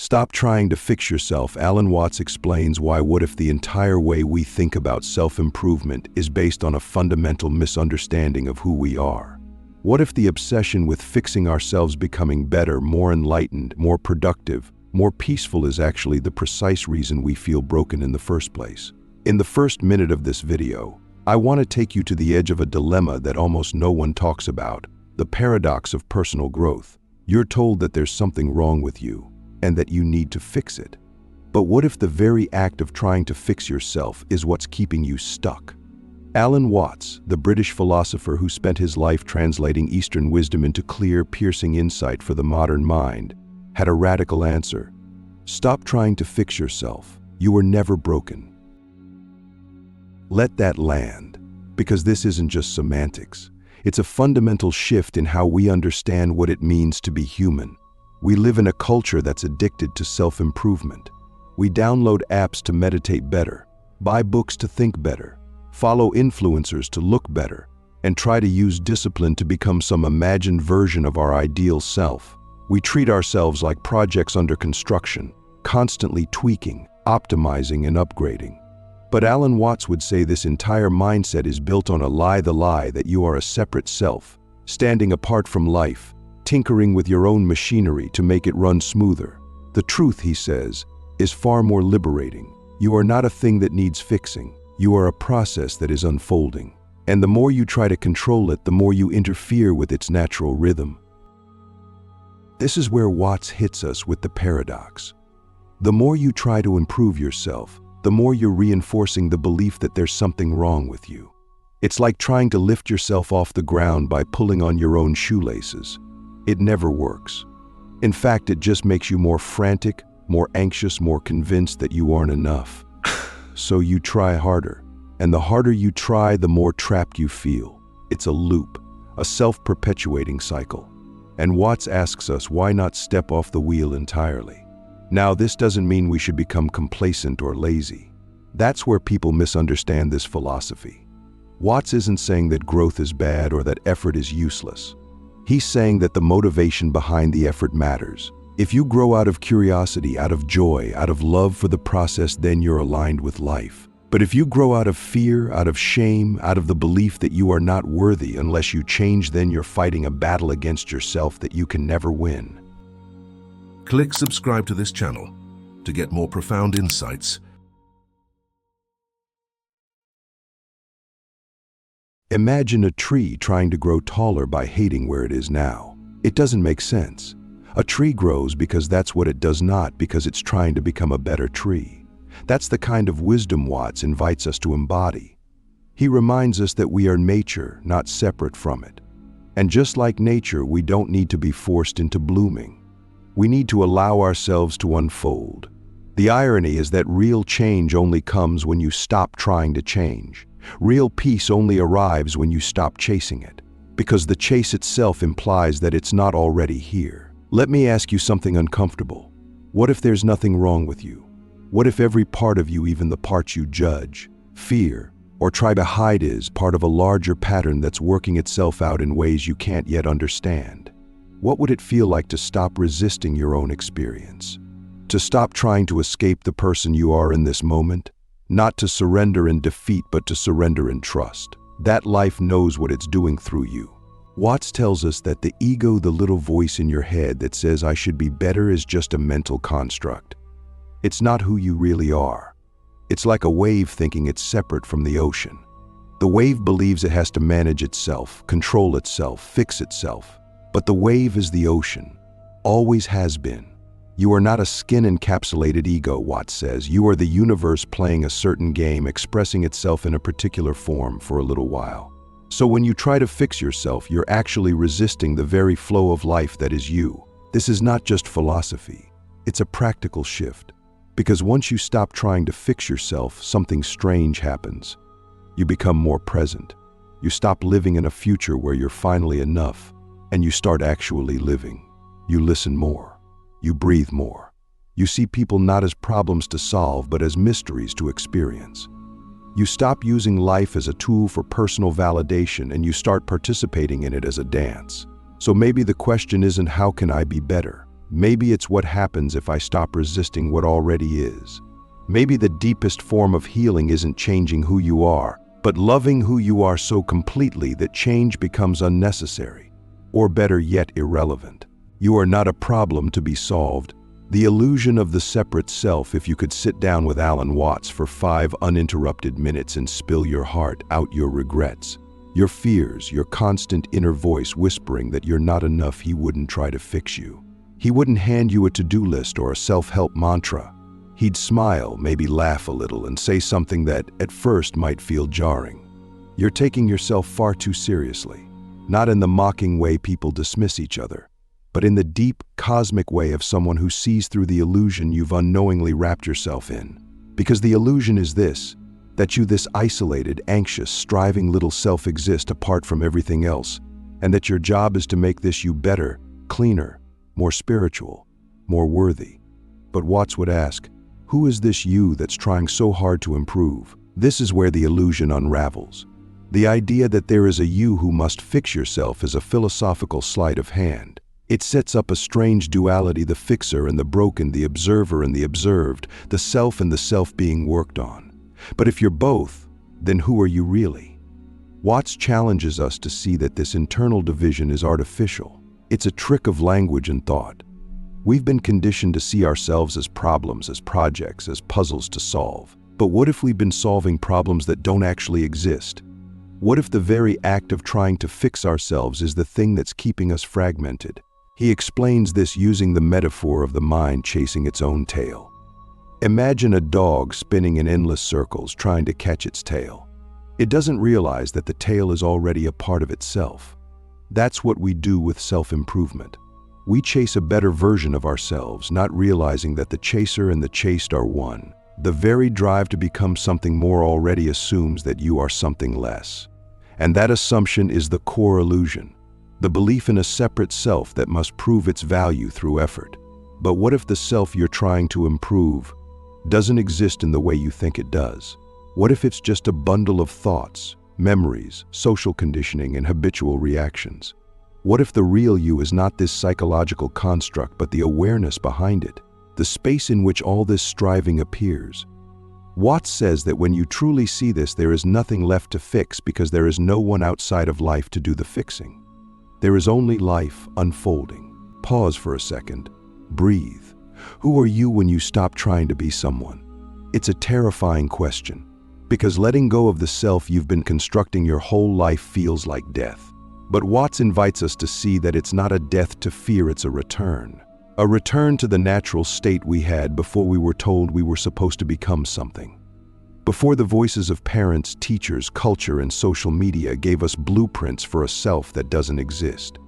Stop trying to fix yourself. Alan Watts explains why what if the entire way we think about self-improvement is based on a fundamental misunderstanding of who we are? What if the obsession with fixing ourselves, becoming better, more enlightened, more productive, more peaceful is actually the precise reason we feel broken in the first place? In the first minute of this video, I want to take you to the edge of a dilemma that almost no one talks about, the paradox of personal growth. You're told that there's something wrong with you and that you need to fix it. But what if the very act of trying to fix yourself is what's keeping you stuck? Alan Watts, the British philosopher who spent his life translating Eastern wisdom into clear, piercing insight for the modern mind, had a radical answer. Stop trying to fix yourself. You were never broken. Let that land, because this isn't just semantics. It's a fundamental shift in how we understand what it means to be human. We live in a culture that's addicted to self-improvement. We download apps to meditate better, buy books to think better, follow influencers to look better, and try to use discipline to become some imagined version of our ideal self. We treat ourselves like projects under construction, constantly tweaking, optimizing, and upgrading. But Alan Watts would say this entire mindset is built on a lie, the lie that you are a separate self, standing apart from life, tinkering with your own machinery to make it run smoother. The truth, he says, is far more liberating. You are not a thing that needs fixing. You are a process that is unfolding. And the more you try to control it, the more you interfere with its natural rhythm. This is where Watts hits us with the paradox. The more you try to improve yourself, the more you're reinforcing the belief that there's something wrong with you. It's like trying to lift yourself off the ground by pulling on your own shoelaces. It never works. In fact, it just makes you more frantic, more anxious, more convinced that you aren't enough. So you try harder, and the harder you try, the more trapped you feel. It's a loop, a self-perpetuating cycle. And Watts asks us, why not step off the wheel entirely? Now, this doesn't mean we should become complacent or lazy. That's where people misunderstand this philosophy. Watts isn't saying that growth is bad or that effort is useless. He's saying that the motivation behind the effort matters. If you grow out of curiosity, out of joy, out of love for the process, then you're aligned with life. But if you grow out of fear, out of shame, out of the belief that you are not worthy unless you change, then you're fighting a battle against yourself that you can never win. Click subscribe to this channel to get more profound insights. Imagine a tree trying to grow taller by hating where it is now. It doesn't make sense. A tree grows because that's what it does, not because it's trying to become a better tree. That's the kind of wisdom Watts invites us to embody. He reminds us that we are nature, not separate from it. And just like nature, we don't need to be forced into blooming. We need to allow ourselves to unfold. The irony is that real change only comes when you stop trying to change. Real peace only arrives when you stop chasing it, because the chase itself implies that it's not already here. Let me ask you something uncomfortable. What if there's nothing wrong with you? What if every part of you, even the parts you judge, fear, or try to hide, is part of a larger pattern that's working itself out in ways you can't yet understand? What would it feel like to stop resisting your own experience? To stop trying to escape the person you are in this moment? Not to surrender in defeat, but to surrender in trust. That life knows what it's doing through you. Watts tells us that the ego, the little voice in your head that says I should be better, is just a mental construct. It's not who you really are. It's like a wave thinking it's separate from the ocean. The wave believes it has to manage itself, control itself, fix itself. But the wave is the ocean, always has been. You are not a skin-encapsulated ego, Watts says. You are the universe playing a certain game, expressing itself in a particular form for a little while. So when you try to fix yourself, you're actually resisting the very flow of life that is you. This is not just philosophy. It's a practical shift. Because once you stop trying to fix yourself, something strange happens. You become more present. You stop living in a future where you're finally enough, and you start actually living. You listen more. You breathe more. You see people not as problems to solve, but as mysteries to experience. You stop using life as a tool for personal validation, and you start participating in it as a dance. So maybe the question isn't how can I be better? Maybe it's what happens if I stop resisting what already is. Maybe the deepest form of healing isn't changing who you are, but loving who you are so completely that change becomes unnecessary, or better yet, irrelevant. You are not a problem to be solved. The illusion of the separate self. If you could sit down with Alan Watts for 5 uninterrupted minutes and spill your heart out, your regrets, your fears, your constant inner voice whispering that you're not enough, he wouldn't try to fix you. He wouldn't hand you a to-do list or a self-help mantra. He'd smile, maybe laugh a little, and say something that, at first, might feel jarring. You're taking yourself far too seriously. Not in the mocking way people dismiss each other, but in the deep, cosmic way of someone who sees through the illusion you've unknowingly wrapped yourself in. Because the illusion is this, that you, this isolated, anxious, striving little self, exist apart from everything else, and that your job is to make this you better, cleaner, more spiritual, more worthy. But Watts would ask, who is this you that's trying so hard to improve? This is where the illusion unravels. The idea that there is a you who must fix yourself is a philosophical sleight of hand. It sets up a strange duality, the fixer and the broken, the observer and the observed, the self and the self being worked on. But if you're both, then who are you really? Watts challenges us to see that this internal division is artificial. It's a trick of language and thought. We've been conditioned to see ourselves as problems, as projects, as puzzles to solve. But what if we've been solving problems that don't actually exist? What if the very act of trying to fix ourselves is the thing that's keeping us fragmented? He explains this using the metaphor of the mind chasing its own tail. Imagine a dog spinning in endless circles trying to catch its tail. It doesn't realize that the tail is already a part of itself. That's what we do with self-improvement. We chase a better version of ourselves, not realizing that the chaser and the chased are one. The very drive to become something more already assumes that you are something less. And that assumption is the core illusion, the belief in a separate self that must prove its value through effort. But what if the self you're trying to improve doesn't exist in the way you think it does? What if it's just a bundle of thoughts, memories, social conditioning, and habitual reactions? What if the real you is not this psychological construct, but the awareness behind it, the space in which all this striving appears? Watts says that when you truly see this, there is nothing left to fix because there is no one outside of life to do the fixing. There is only life unfolding. Pause for a second. Breathe. Who are you when you stop trying to be someone? It's a terrifying question, because letting go of the self you've been constructing your whole life feels like death. But Watts invites us to see that it's not a death to fear, it's a return. A return to the natural state we had before we were told we were supposed to become something. Before the voices of parents, teachers, culture, and social media gave us blueprints for a self that doesn't exist.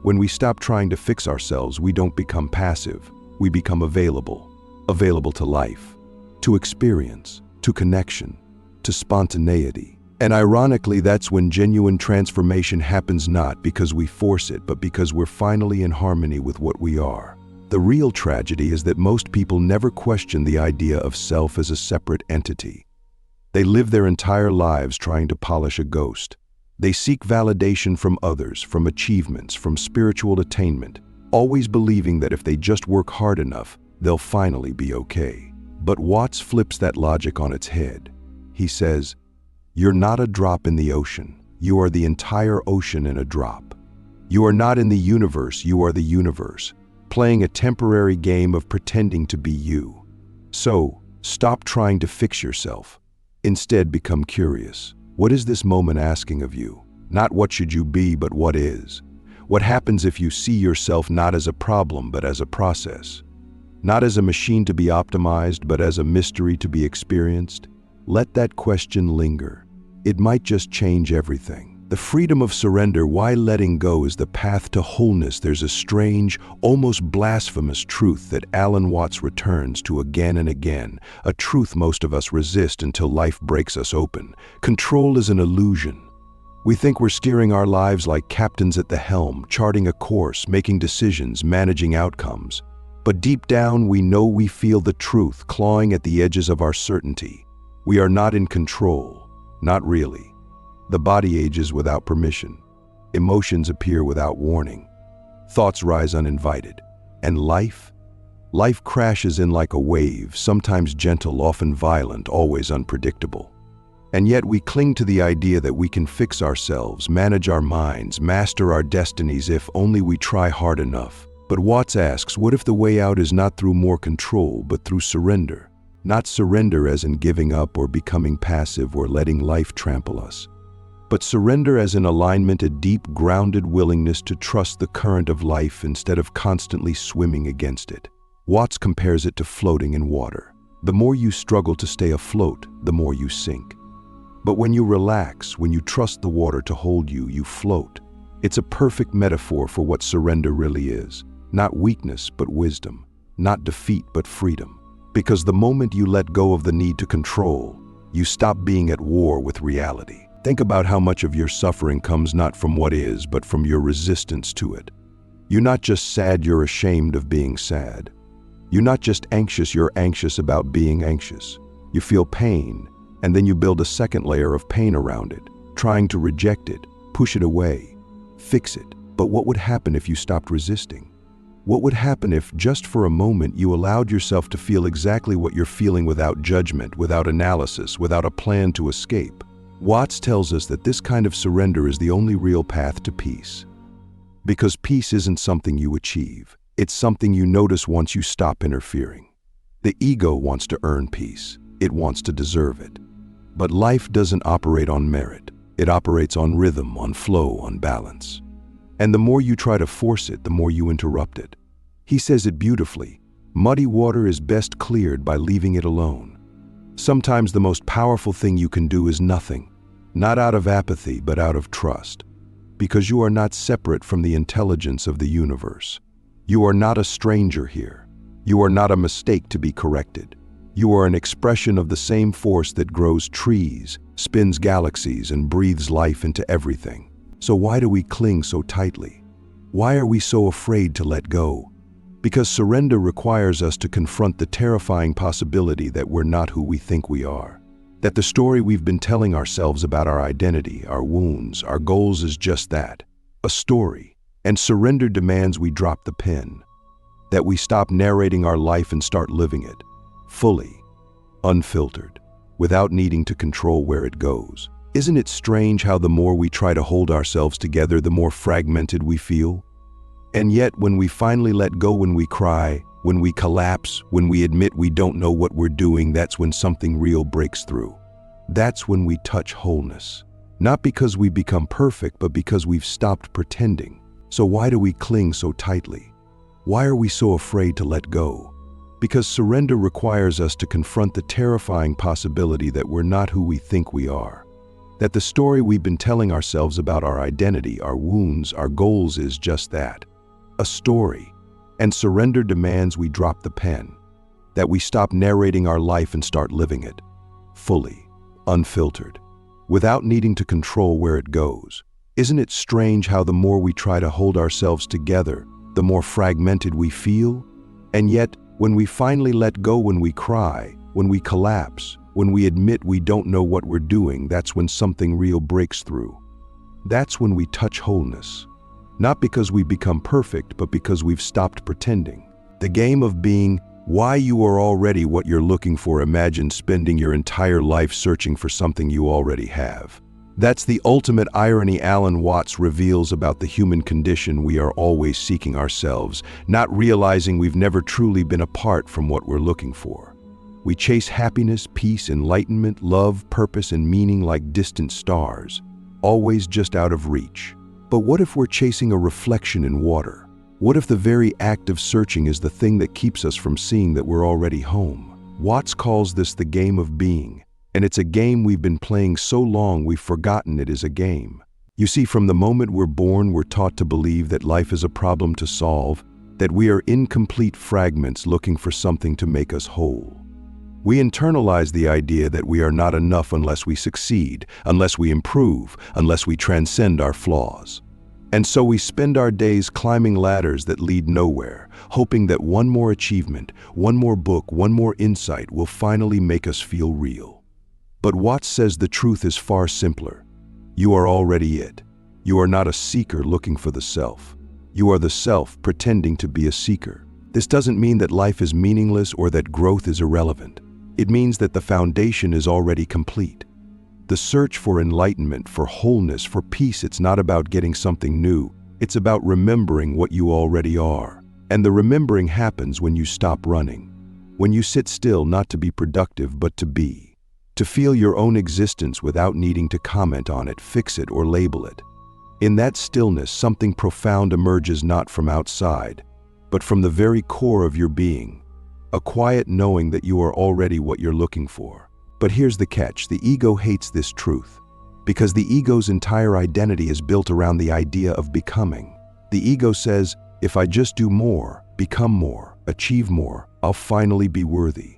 When we stop trying to fix ourselves, we don't become passive. We become available to life, to experience, to connection, to spontaneity. And ironically, that's when genuine transformation happens, not because we force it, but because we're finally in harmony with what we are. The real tragedy is that most people never question the idea of self as a separate entity. They live their entire lives trying to polish a ghost. They seek validation from others, from achievements, from spiritual attainment, always believing that if they just work hard enough, they'll finally be okay. But Watts flips that logic on its head. He says, you're not a drop in the ocean. You are the entire ocean in a drop. You are not in the universe, you are the universe, playing a temporary game of pretending to be you. So, stop trying to fix yourself. Instead, become curious. What is this moment asking of you? Not what should you be, but what is. What happens if you see yourself not as a problem, but as a process? Not as a machine to be optimized, but as a mystery to be experienced? Let that question linger. It might just change everything. The freedom of surrender, why letting go is the path to wholeness. There's a strange, almost blasphemous truth that Alan Watts returns to again and again, a truth most of us resist until life breaks us open. Control is an illusion. We think we're steering our lives like captains at the helm, charting a course, making decisions, managing outcomes. But deep down, we know we feel the truth clawing at the edges of our certainty. We are not in control, not really. The body ages without permission. Emotions appear without warning. Thoughts rise uninvited. And life? Life crashes in like a wave, sometimes gentle, often violent, always unpredictable. And yet we cling to the idea that we can fix ourselves, manage our minds, master our destinies if only we try hard enough. But Watts asks, what if the way out is not through more control, but through surrender? Not surrender as in giving up or becoming passive or letting life trample us, but surrender as in alignment, a deep, grounded willingness to trust the current of life instead of constantly swimming against it. Watts compares it to floating in water. The more you struggle to stay afloat, the more you sink. But when you relax, when you trust the water to hold you, you float. It's a perfect metaphor for what surrender really is. Not weakness, but wisdom. Not defeat, but freedom. Because the moment you let go of the need to control, you stop being at war with reality. Think about how much of your suffering comes not from what is, but from your resistance to it. You're not just sad, you're ashamed of being sad. You're not just anxious, you're anxious about being anxious. You feel pain, and then you build a second layer of pain around it, trying to reject it, push it away, fix it. But what would happen if you stopped resisting? What would happen if, just for a moment, you allowed yourself to feel exactly what you're feeling without judgment, without analysis, without a plan to escape? Watts tells us that this kind of surrender is the only real path to peace. Because peace isn't something you achieve. It's something you notice once you stop interfering. The ego wants to earn peace. It wants to deserve it. But life doesn't operate on merit. It operates on rhythm, on flow, on balance. And the more you try to force it, the more you interrupt it. He says it beautifully. Muddy water is best cleared by leaving it alone. Sometimes the most powerful thing you can do is nothing. Not out of apathy, but out of trust. Because you are not separate from the intelligence of the universe. You are not a stranger here. You are not a mistake to be corrected. You are an expression of the same force that grows trees, spins galaxies, and breathes life into everything. So why do we cling so tightly? Why are we so afraid to let go? Because surrender requires us to confront the terrifying possibility that we're not who we think we are. That the story we've been telling ourselves about our identity, our wounds, our goals is just that, a story. And surrender demands we drop the pen. That we stop narrating our life and start living it, fully, unfiltered, without needing to control where it goes. Isn't it strange how the more we try to hold ourselves together, the more fragmented we feel? And yet, when we finally let go, when we cry, when we collapse, when we admit we don't know what we're doing, that's when something real breaks through. That's when we touch wholeness. Not because we become perfect, but because we've stopped pretending. So why do we cling so tightly? Why are we so afraid to let go? Because surrender requires us to confront the terrifying possibility that we're not who we think we are. That the story we've been telling ourselves about our identity, our wounds, our goals is just that, a story. And surrender demands we drop the pen, that we stop narrating our life and start living it, fully, unfiltered, without needing to control where it goes. Isn't it strange how the more we try to hold ourselves together, the more fragmented we feel? And yet, when we finally let go, when we cry, when we collapse, when we admit we don't know what we're doing, that's when something real breaks through. That's when we touch wholeness. Not because we become perfect, but because we've stopped pretending. The game of being, why you are already what you're looking for. Imagine spending your entire life searching for something you already have. That's the ultimate irony Alan Watts reveals about the human condition. We are always seeking ourselves, not realizing we've never truly been apart from what we're looking for. We chase happiness, peace, enlightenment, love, purpose, and meaning like distant stars, always just out of reach. But what if we're chasing a reflection in water? What if the very act of searching is the thing that keeps us from seeing that we're already home? Watts calls this the game of being, and it's a game we've been playing so long we've forgotten it is a game. You see, from the moment we're born, we're taught to believe that life is a problem to solve, that we are incomplete fragments looking for something to make us whole. We internalize the idea that we are not enough unless we succeed, unless we improve, unless we transcend our flaws. And so we spend our days climbing ladders that lead nowhere, hoping that one more achievement, one more book, one more insight will finally make us feel real. But Watts says the truth is far simpler. You are already it. You are not a seeker looking for the self. You are the self pretending to be a seeker. This doesn't mean that life is meaningless or that growth is irrelevant. It means that the foundation is already complete. The search for enlightenment, for wholeness, for peace, it's not about getting something new. It's about remembering what you already are. And the remembering happens when you stop running. When you sit still, not to be productive, but to be. To feel your own existence without needing to comment on it, fix it, or label it. In that stillness, something profound emerges, not from outside, but from the very core of your being. A quiet knowing that you are already what you're looking for. But here's the catch: the ego hates this truth, because the ego's entire identity is built around the idea of becoming. The ego says, if I just do more, become more, achieve more, I'll finally be worthy.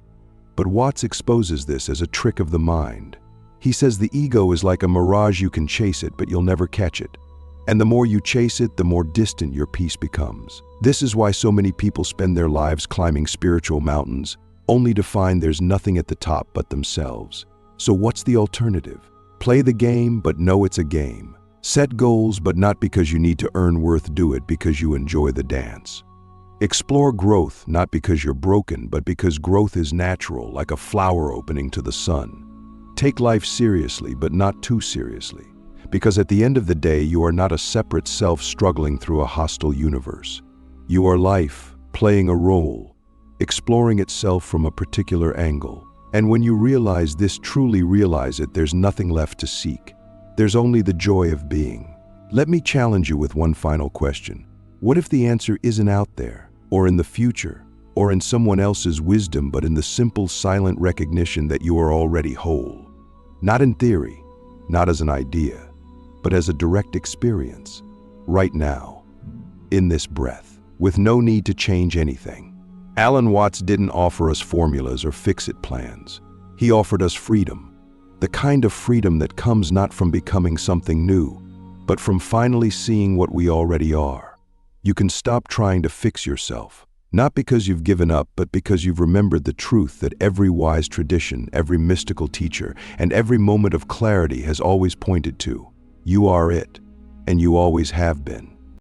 But Watts exposes this as a trick of the mind. He says the ego is like a mirage. You can chase it, but you'll never catch it. And the more you chase it, the more distant your peace becomes. This is why so many people spend their lives climbing spiritual mountains, only to find there's nothing at the top but themselves. So what's the alternative? Play the game, but know it's a game. Set goals, but not because you need to earn worth. Do it because you enjoy the dance. Explore growth, not because you're broken, but because growth is natural, like a flower opening to the sun. Take life seriously, but not too seriously. Because at the end of the day, you are not a separate self struggling through a hostile universe. You are life, playing a role, exploring itself from a particular angle. And when you realize this, truly realize it, there's nothing left to seek. There's only the joy of being. Let me challenge you with one final question. What if the answer isn't out there, or in the future, or in someone else's wisdom, but in the simple, silent recognition that you are already whole? Not in theory, not as an idea, but as a direct experience, right now, in this breath, with no need to change anything. Alan Watts didn't offer us formulas or fix-it plans. He offered us freedom, the kind of freedom that comes not from becoming something new, but from finally seeing what we already are. You can stop trying to fix yourself, not because you've given up, but because you've remembered the truth that every wise tradition, every mystical teacher, and every moment of clarity has always pointed to. You are it, and you always have been.